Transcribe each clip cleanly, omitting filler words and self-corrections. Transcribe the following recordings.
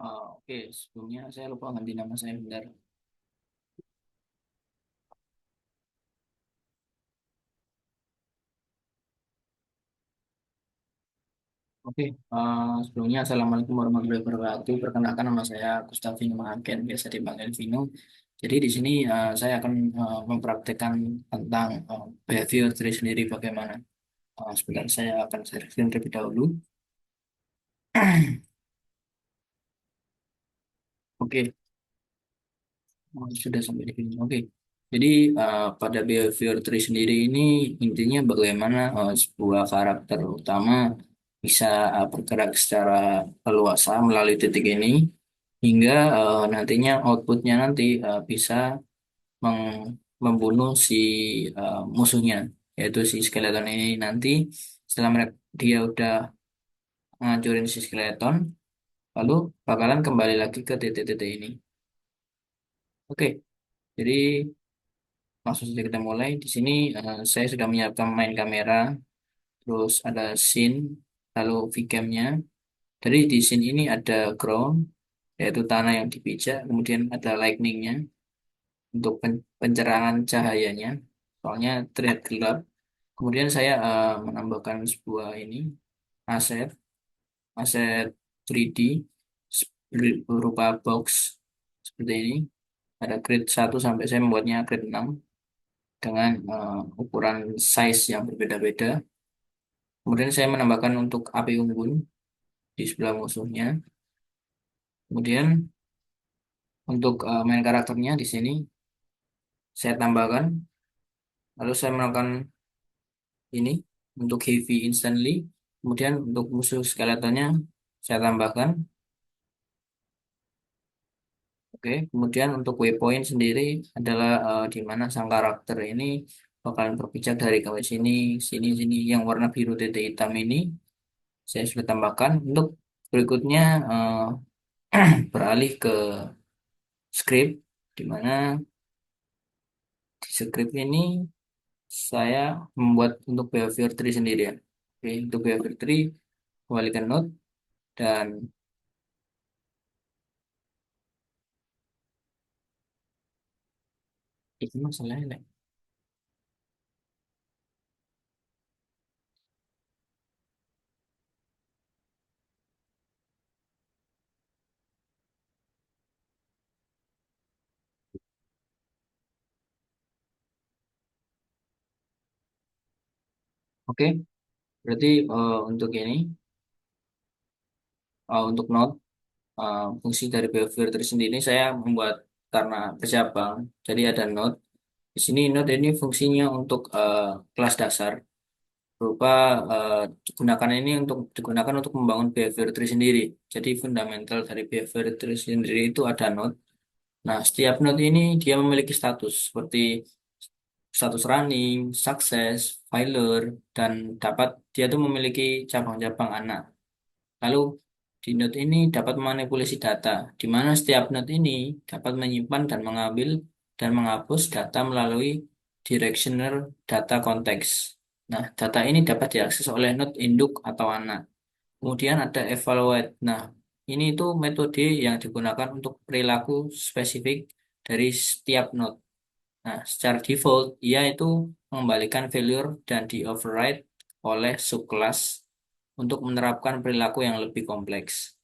Oke, sebelumnya saya lupa ganti nama saya bentar. Oke, sebelumnya Assalamualaikum warahmatullahi wabarakatuh. Perkenalkan nama saya Gustafino Mahaken, biasa dipanggil Vino. Jadi di sini saya akan mempraktekkan tentang behavior diri sendiri bagaimana. Sebentar saya akan share screen terlebih dahulu. Oke, sudah sampai di sini. Oke. Jadi pada behavior tree sendiri ini intinya bagaimana sebuah karakter utama bisa bergerak secara leluasa melalui titik ini hingga nantinya outputnya nanti bisa membunuh si musuhnya, yaitu si skeleton ini nanti setelah dia udah ngancurin si skeleton lalu bakalan kembali lagi ke titik-titik ini. Oke, jadi langsung saja kita mulai. Di sini saya sudah menyiapkan main kamera, terus ada scene, lalu vcam-nya. Jadi di scene ini ada ground, yaitu tanah yang dipijak, kemudian ada lightning-nya untuk pencerahan cahayanya. Soalnya terlihat gelap. Kemudian saya menambahkan sebuah ini aset, aset 3D berupa box seperti ini. Ada grid 1 sampai saya membuatnya grid 6 dengan ukuran size yang berbeda-beda. Kemudian saya menambahkan untuk api unggun di sebelah musuhnya. Kemudian untuk main karakternya di sini saya tambahkan. Lalu saya melakukan ini untuk heavy instantly. Kemudian untuk musuh skeletonnya saya tambahkan. Oke. Kemudian untuk waypoint sendiri adalah di mana sang karakter ini bakalan berpijak dari ke sini, sini, sini. Yang warna biru titik hitam ini saya sudah tambahkan. Untuk berikutnya beralih ke script, di mana di script ini saya membuat untuk behavior tree sendiri ya. Oke, untuk behavior tree kembalikan node dan itu masalahnya. Nek. Oke, berarti untuk ini untuk node fungsi dari behavior tree sendiri saya membuat karena bercabang. Jadi ada node. Di sini node ini fungsinya untuk kelas dasar berupa eh, digunakan untuk membangun behavior tree sendiri. Jadi fundamental dari behavior tree sendiri itu ada node. Nah, setiap node ini dia memiliki status seperti status running, sukses, failure, dan dia tuh memiliki cabang-cabang anak. Lalu di node ini dapat memanipulasi data, di mana setiap node ini dapat menyimpan dan mengambil dan menghapus data melalui directioner data konteks. Nah, data ini dapat diakses oleh node induk atau anak. Kemudian ada evaluate. Nah, ini itu metode yang digunakan untuk perilaku spesifik dari setiap node. Nah, secara default, ia itu mengembalikan failure dan di override oleh subclass untuk menerapkan perilaku yang lebih kompleks.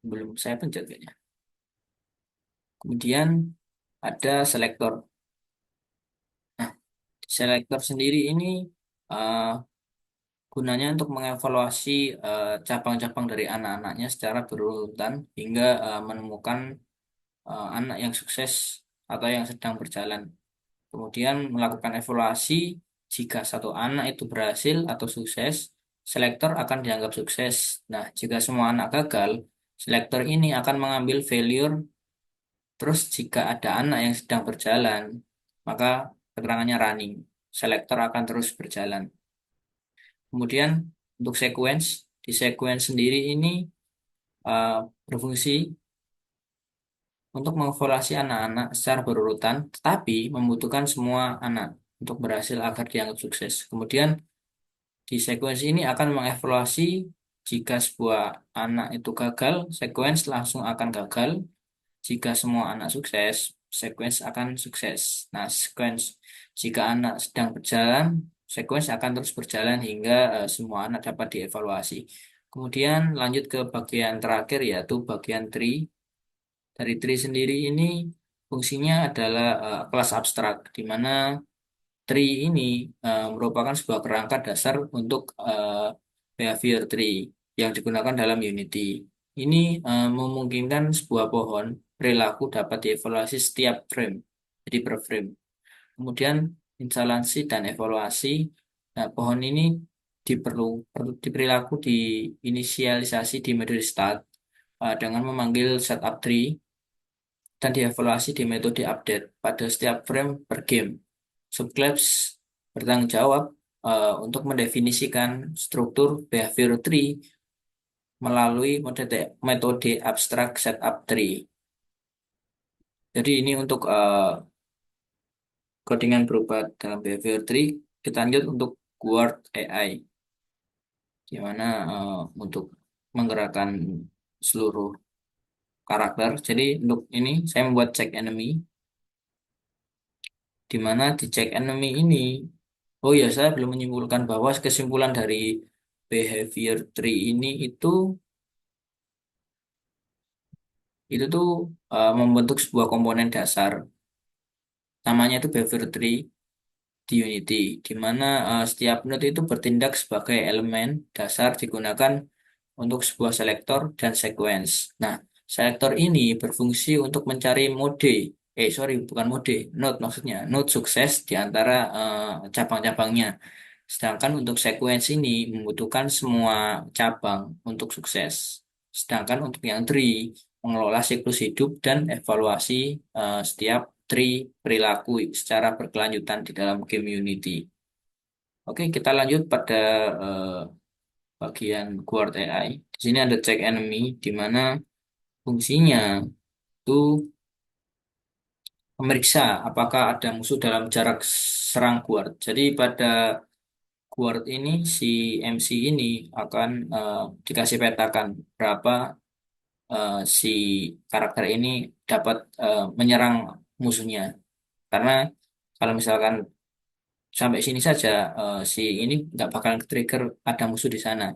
Belum saya pencet kayaknya. Kemudian ada selektor. Nah, selektor sendiri ini eh, gunanya untuk mengevaluasi cabang-cabang dari anak-anaknya secara berurutan hingga menemukan anak yang sukses atau yang sedang berjalan. Kemudian melakukan evaluasi jika satu anak itu berhasil atau sukses, selektor akan dianggap sukses. Nah, jika semua anak gagal, selektor ini akan mengambil failure. Terus jika ada anak yang sedang berjalan, maka keterangannya running. Selektor akan terus berjalan. Kemudian untuk sequence, di sequence sendiri ini uh, berfungsi untuk mengevaluasi anak-anak secara berurutan, tetapi membutuhkan semua anak untuk berhasil agar dianggap sukses. Kemudian di sequence ini akan mengevaluasi Jika sebuah anak itu gagal, sequence langsung akan gagal. Jika semua anak sukses, sequence akan sukses. Nah, sequence jika anak sedang berjalan, sequence akan terus berjalan hingga semua anak dapat dievaluasi. Kemudian lanjut ke bagian terakhir yaitu bagian tree. Dari tree sendiri ini fungsinya adalah kelas abstrak, di mana tree ini merupakan sebuah kerangka dasar untuk behavior tree yang digunakan dalam Unity. Ini memungkinkan sebuah pohon perilaku dapat dievaluasi setiap frame, jadi per frame. Kemudian instalasi dan evaluasi. Nah, pohon ini diperilaku diinisialisasi di metode start dengan memanggil setup tree dan dievaluasi di metode update pada setiap frame per game. Subclass bertanggung jawab untuk mendefinisikan struktur behavior tree melalui metode abstract setup tree. Jadi ini untuk codingan berupa dalam behavior tree. Kita lanjut untuk Guard AI, di mana untuk menggerakkan seluruh karakter. Jadi untuk ini saya membuat check enemy, di mana di check enemy ini, oh ya saya belum menyimpulkan bahwa kesimpulan dari behavior tree ini itu tuh membentuk sebuah komponen dasar, namanya itu behavior tree di Unity, di mana setiap node itu bertindak sebagai elemen dasar digunakan untuk sebuah selektor dan sequence. Nah, selektor ini berfungsi untuk mencari sorry, bukan mode, node maksudnya, node sukses di antara cabang-cabangnya. Sedangkan untuk sequence ini membutuhkan semua cabang untuk sukses. Sedangkan untuk yang tree, mengelola siklus hidup dan evaluasi setiap tree perilaku secara berkelanjutan di dalam game Unity. Oke, kita lanjut pada eh, bagian Guard AI. Di sini ada check enemy, di mana fungsinya itu memeriksa apakah ada musuh dalam jarak serang Guard. Jadi pada Guard ini si MC ini akan dikasih petakan berapa si karakter ini dapat menyerang musuhnya. Karena kalau misalkan sampai sini saja si ini nggak bakal trigger ada musuh di sana.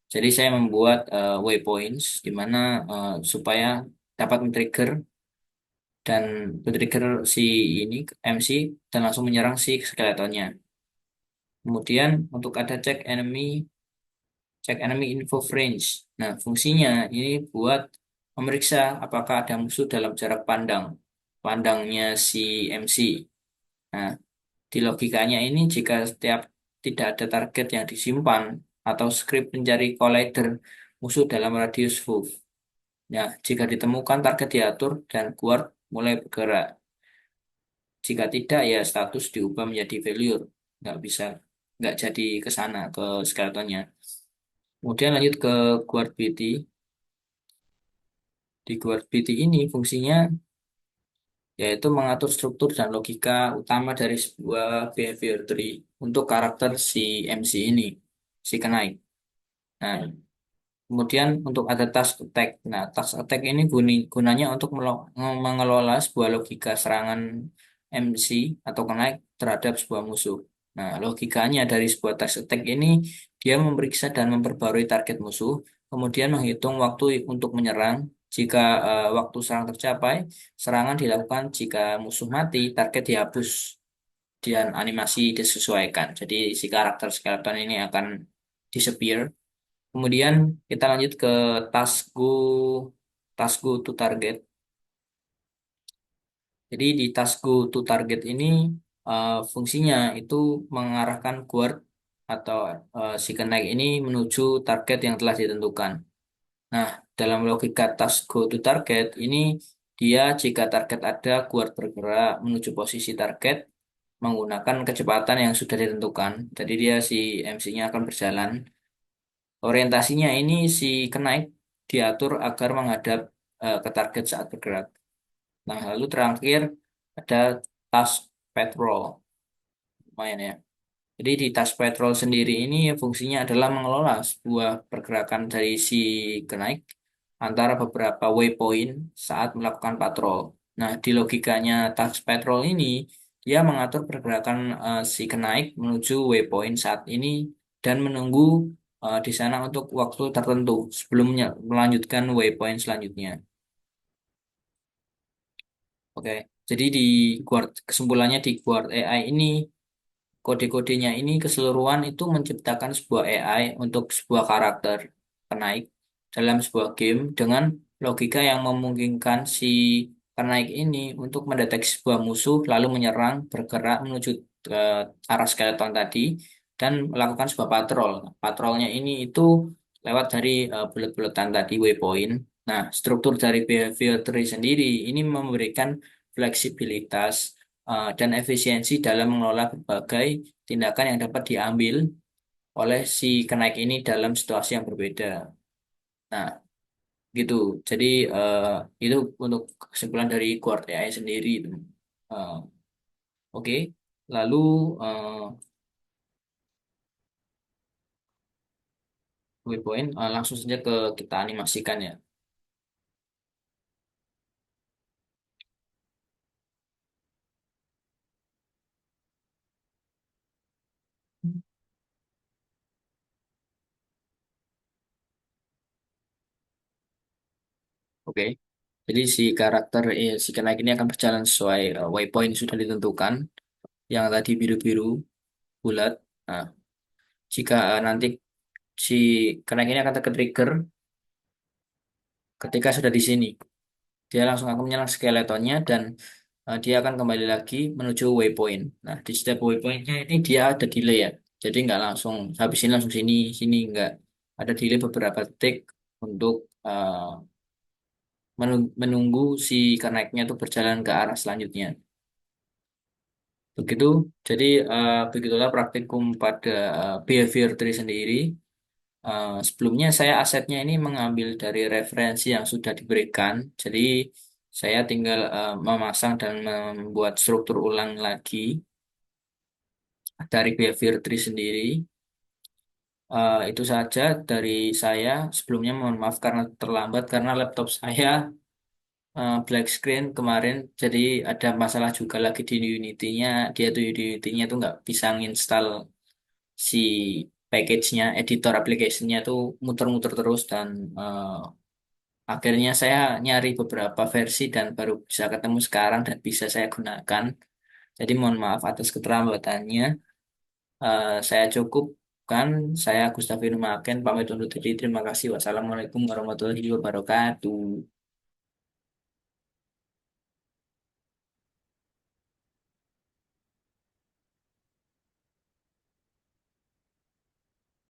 Jadi saya membuat waypoints di mana supaya dapat men-trigger dan men-trigger si ini MC dan langsung menyerang si skeletonnya. Kemudian untuk ada check enemy info range. Nah, fungsinya ini buat memeriksa apakah ada musuh dalam jarak pandangnya si MC. Nah, di logikanya ini jika setiap tidak ada target yang disimpan atau script mencari collider musuh dalam radius move. Ya, jika ditemukan target diatur dan guard mulai bergerak. Jika tidak, ya status diubah menjadi failure. Nggak bisa, nggak jadi ke sana, ke skeletonnya. Kemudian lanjut ke guard BT. Di guard BT ini fungsinya yaitu mengatur struktur dan logika utama dari sebuah behavior tree untuk karakter si MC ini, si Knight. Nah, kemudian untuk ada task attack. Nah, task attack ini gunanya untuk mengelola sebuah logika serangan MC atau Knight terhadap sebuah musuh. Nah, logikanya dari sebuah task attack ini dia memeriksa dan memperbarui target musuh, kemudian menghitung waktu untuk menyerang. Jika waktu serang tercapai, serangan dilakukan. Jika musuh mati, target dihapus dan animasi disesuaikan. Jadi si karakter skeleton ini akan disappear. Kemudian kita lanjut ke task go, task go to target. Jadi di task go to target ini fungsinya itu mengarahkan guard atau si kenaik ini menuju target yang telah ditentukan. Nah, dalam logika task go to target ini dia jika target ada, guard bergerak menuju posisi target menggunakan kecepatan yang sudah ditentukan. Jadi dia si MC-nya akan berjalan. Orientasinya ini si kenaik diatur agar menghadap ke target saat bergerak. Nah, lalu terakhir ada task patrol. Lumayan ya. Jadi di task patrol sendiri ini fungsinya adalah mengelola sebuah pergerakan dari si kenaik antara beberapa waypoint saat melakukan patrol. Nah, di logikanya task patrol ini, dia mengatur pergerakan si kenaik menuju waypoint saat ini dan menunggu di sana untuk waktu tertentu sebelumnya melanjutkan waypoint selanjutnya. Oke, jadi di Guard kesimpulannya di Guard AI ini kode-kodenya ini keseluruhan itu menciptakan sebuah AI untuk sebuah karakter penaik dalam sebuah game dengan logika yang memungkinkan si penaik ini untuk mendeteksi sebuah musuh lalu menyerang bergerak menuju ke arah skeleton tadi dan melakukan sebuah patrol. Patrolnya ini itu lewat dari bulat-bulatan tadi waypoint. Nah, struktur dari behavior tree sendiri ini memberikan fleksibilitas dan efisiensi dalam mengelola berbagai tindakan yang dapat diambil oleh si kenaik ini dalam situasi yang berbeda. Nah, gitu. Jadi itu untuk kesimpulan dari Guard AI sendiri. Eh, oke. Lalu eh, waypoint langsung saja ke kita animasikan ya. Oke. Jadi si karakter si kenaik ini akan berjalan sesuai waypoint yang sudah ditentukan, yang tadi biru-biru bulat. Nah, jika nanti si kenaik ini akan trigger ketika sudah di sini. Dia langsung akan menyerang skeletonnya dan dia akan kembali lagi menuju waypoint. Nah, di setiap waypointnya ini dia ada delay ya. Jadi nggak langsung habis ini langsung sini, sini nggak. Ada delay beberapa detik untuk menunggu si kenaiknya itu berjalan ke arah selanjutnya. Begitu. Jadi begitulah praktikum pada behavior tree sendiri. Sebelumnya saya asetnya ini mengambil dari referensi yang sudah diberikan. Jadi saya tinggal memasang dan membuat struktur ulang lagi dari behavior tree sendiri. Itu saja dari saya. Sebelumnya mohon maaf karena terlambat karena laptop saya black screen kemarin. Jadi ada masalah juga lagi di Unity-nya. Dia tuh di Unity-nya tuh nggak bisa nginstal si package-nya, editor application-nya tuh muter-muter terus dan akhirnya saya nyari beberapa versi dan baru bisa ketemu sekarang dan bisa saya gunakan. Jadi mohon maaf atas keterlambatannya. Saya cukupkan. Saya Gustafin Maken pamit undur diri. Terima kasih. Wassalamualaikum warahmatullahi wabarakatuh.